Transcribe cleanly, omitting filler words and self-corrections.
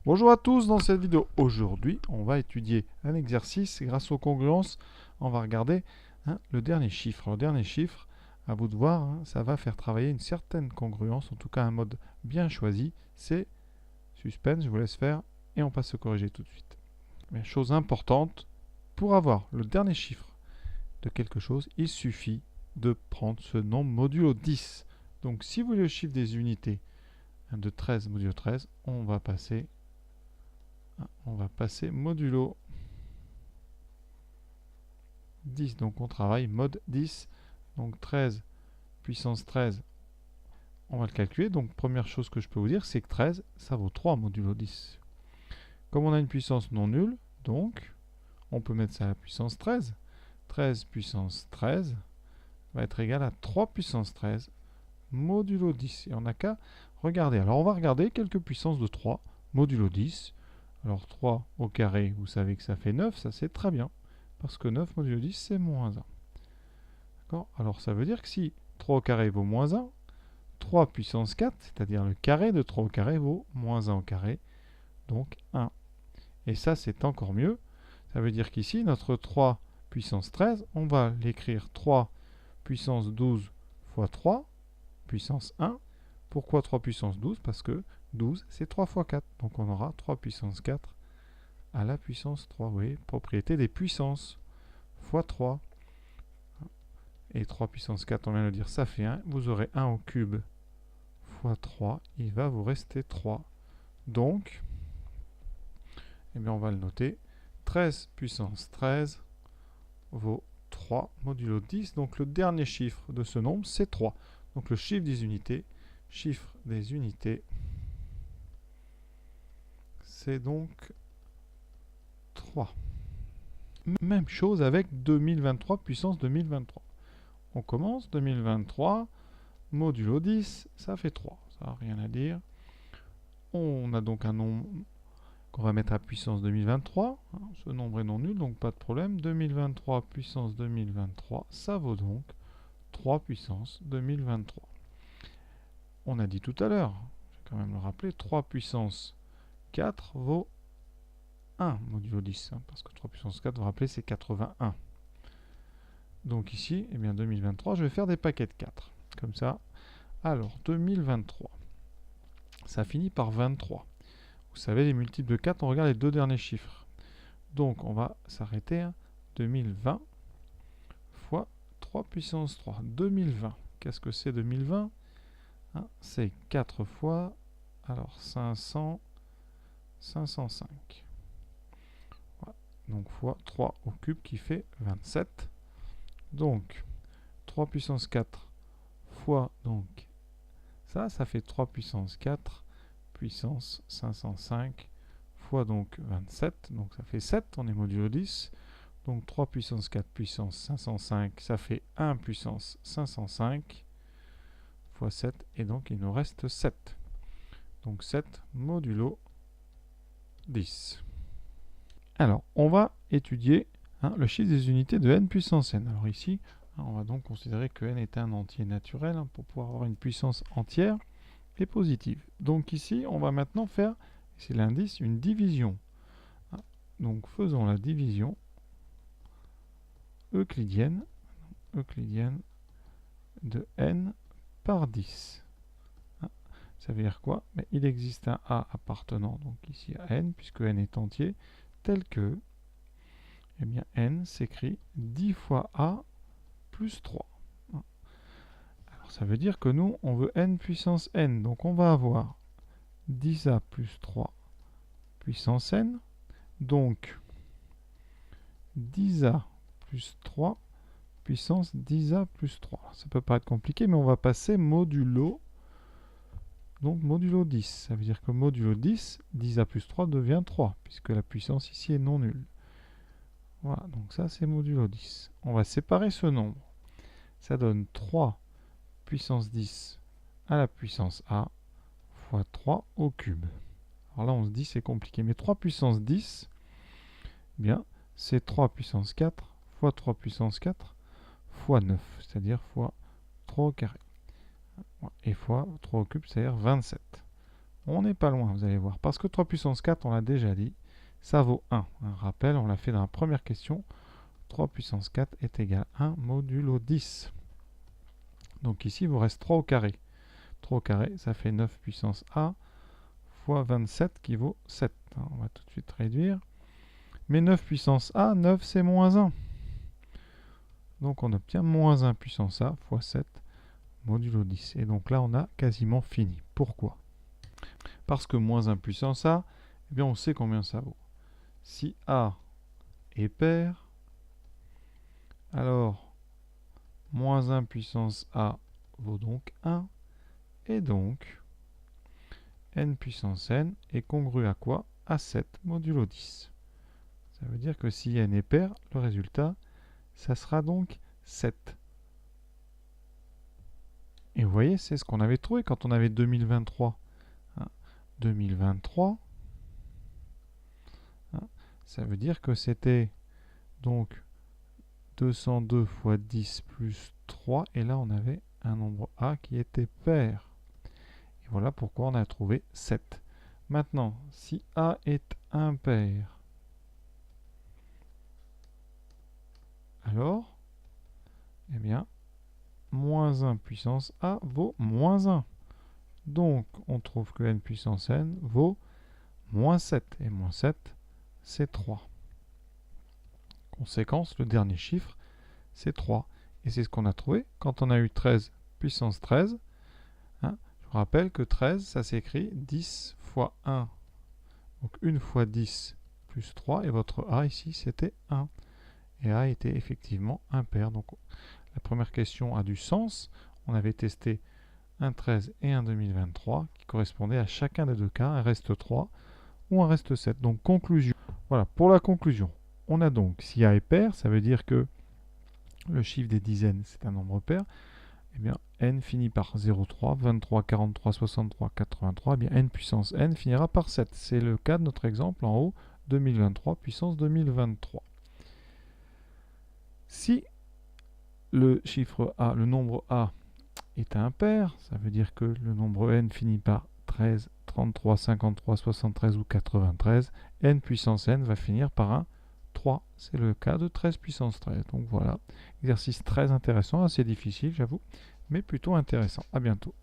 Bonjour à tous, dans cette vidéo, aujourd'hui, on va étudier un exercice grâce aux congruences. On va regarder le dernier chiffre. Le dernier chiffre, à vous de voir, ça va faire travailler une certaine congruence, en tout cas un mode bien choisi. C'est suspense, je vous laisse faire et on passe au corriger tout de suite. Mais chose importante, pour avoir le dernier chiffre de quelque chose, il suffit de prendre ce nombre modulo 10. Donc si vous voulez le chiffre des unités de 13 modulo 13, on va passer modulo 10. Donc on travaille mode 10. Donc 13 puissance 13, on va le calculer. Donc première chose que je peux vous dire, c'est que 13, ça vaut 3 modulo 10. Comme on a une puissance non nulle, donc on peut mettre ça à la puissance 13. 13 puissance 13 va être égal à 3 puissance 13 modulo 10. Et on n'a qu'à regarder. Alors on va regarder quelques puissances de 3 modulo 10. Alors 3 au carré, vous savez que ça fait 9, ça c'est très bien. Parce que 9 modulo 10, c'est moins 1. D'accord? Alors ça veut dire que si 3 au carré vaut moins 1, 3 puissance 4, c'est-à-dire le carré de 3 au carré, vaut moins 1 au carré, donc 1. Et ça c'est encore mieux. Ça veut dire qu'ici, notre 3 puissance 13, on va l'écrire 3 puissance 12 fois 3 puissance 1. Pourquoi 3 puissance 12? Parce que 12, c'est 3 fois 4. Donc on aura 3 puissance 4 à la puissance 3. Vous voyez, propriété des puissances fois 3. Et 3 puissance 4, on vient de le dire, ça fait 1. Vous aurez 1 au cube fois 3. Il va vous rester 3. Donc, eh bien on va le noter. 13 puissance 13 vaut 3 modulo 10. Donc le dernier chiffre de ce nombre, c'est 3. Donc le chiffre des unités, c'est donc 3. Même chose avec 2023 puissance 2023. On commence 2023, modulo 10, ça fait 3. Ça n'a rien à dire. On a donc un nombre qu'on va mettre à puissance 2023. Ce nombre est non nul, donc pas de problème. 2023 puissance 2023, ça vaut donc 3 puissance 2023. On a dit tout à l'heure, je vais quand même le rappeler, 3 puissance 4 vaut 1 modulo 10, parce que 3 puissance 4, vous vous rappelez, c'est 81. Donc ici, eh bien 2023, je vais faire des paquets de 4, comme ça. Alors, 2023, ça finit par 23. Vous savez, les multiples de 4, on regarde les deux derniers chiffres. Donc, on va s'arrêter à 2020 fois 3 puissance 3. 2020, qu'est-ce que c'est 2020 ? C'est 4 fois, alors 500, 505. Voilà. Donc, fois 3 au cube qui fait 27. Donc, 3 puissance 4 fois, donc, ça fait 3 puissance 4 puissance 505 fois donc 27, donc ça fait 7, on est modulo 10. Donc 3 puissance 4 puissance 505, ça fait 1 puissance 505 fois 7, et donc il nous reste 7. Donc 7 modulo 10. Alors, on va étudier le chiffre des unités de n puissance n. Alors ici, on va donc considérer que n est un entier naturel pour pouvoir avoir une puissance entière et positive. Donc ici, on va maintenant faire, c'est l'indice, une division. Donc faisons la division euclidienne de n par 10. Ça veut dire quoi? Il existe un a appartenant donc ici à n, puisque n est entier, tel que eh bien, n s'écrit 10 fois a plus 3. Alors ça veut dire que nous, on veut n puissance n. Donc on va avoir 10a plus 3 puissance n. Donc 10a plus 3 puissance 10a plus 3. Ça peut paraître compliqué, mais on va passer modulo. Donc modulo 10. Ça veut dire que modulo 10, 10a plus 3 devient 3, puisque la puissance ici est non nulle. Voilà, donc ça c'est modulo 10. On va séparer ce nombre. Ça donne 3 puissance 10 à la puissance a fois 3 au cube. Alors là on se dit c'est compliqué, mais 3 puissance 10, eh bien c'est 3 puissance 4 fois 3 puissance 4 fois 9, c'est-à-dire fois 3 au carré. Et fois 3 au cube, c'est-à-dire 27. On n'est pas loin, vous allez voir. Parce que 3 puissance 4, on l'a déjà dit, ça vaut 1. Un rappel, on l'a fait dans la première question. 3 puissance 4 est égal à 1 modulo 10. Donc ici, il vous reste 3 au carré. 3 au carré, ça fait 9 puissance A fois 27 qui vaut 7. Alors, on va tout de suite réduire. Mais 9 puissance A, 9 c'est moins 1. Donc on obtient moins 1 puissance A fois 7 modulo 10. Et donc là, on a quasiment fini. Pourquoi? Parce que moins 1 puissance A, eh bien on sait combien ça vaut. Si A est pair, alors moins 1 puissance A vaut donc 1. Et donc, n puissance n est congru à quoi? À 7 modulo 10. Ça veut dire que si n est pair, le résultat, ça sera donc 7. Et vous voyez, c'est ce qu'on avait trouvé quand on avait 2023. 2023, ça veut dire que c'était donc 202 fois 10 plus 3, et là on avait un nombre A qui était pair. Et voilà pourquoi on a trouvé 7. Maintenant, si A est impair, alors, eh bien, moins 1 puissance A vaut moins 1. Donc, on trouve que n puissance n vaut moins 7. Et moins 7, c'est 3. Conséquence, le dernier chiffre, c'est 3. Et c'est ce qu'on a trouvé quand on a eu 13 puissance 13. Je vous rappelle que 13, ça s'écrit 10 fois 1. Donc 1 fois 10 plus 3. Et votre A ici, c'était 1. Et A était effectivement impair. Donc la première question a du sens. On avait testé un 13 et un 2023 qui correspondaient à chacun des deux cas, un reste 3 ou un reste 7. Donc conclusion. Voilà, pour la conclusion, on a donc, si A est pair, ça veut dire que le chiffre des dizaines, c'est un nombre pair, eh bien n finit par 0,3, 23, 43, 63, 83, eh bien n puissance n finira par 7. C'est le cas de notre exemple en haut, 2023 puissance 2023. Si le chiffre A, le nombre A est impair, ça veut dire que le nombre n finit par 13, 33, 53, 73 ou 93, n puissance n va finir par un 3. C'est le cas de 13 puissance 13. Donc voilà, exercice très intéressant, assez difficile j'avoue, mais plutôt intéressant. À bientôt.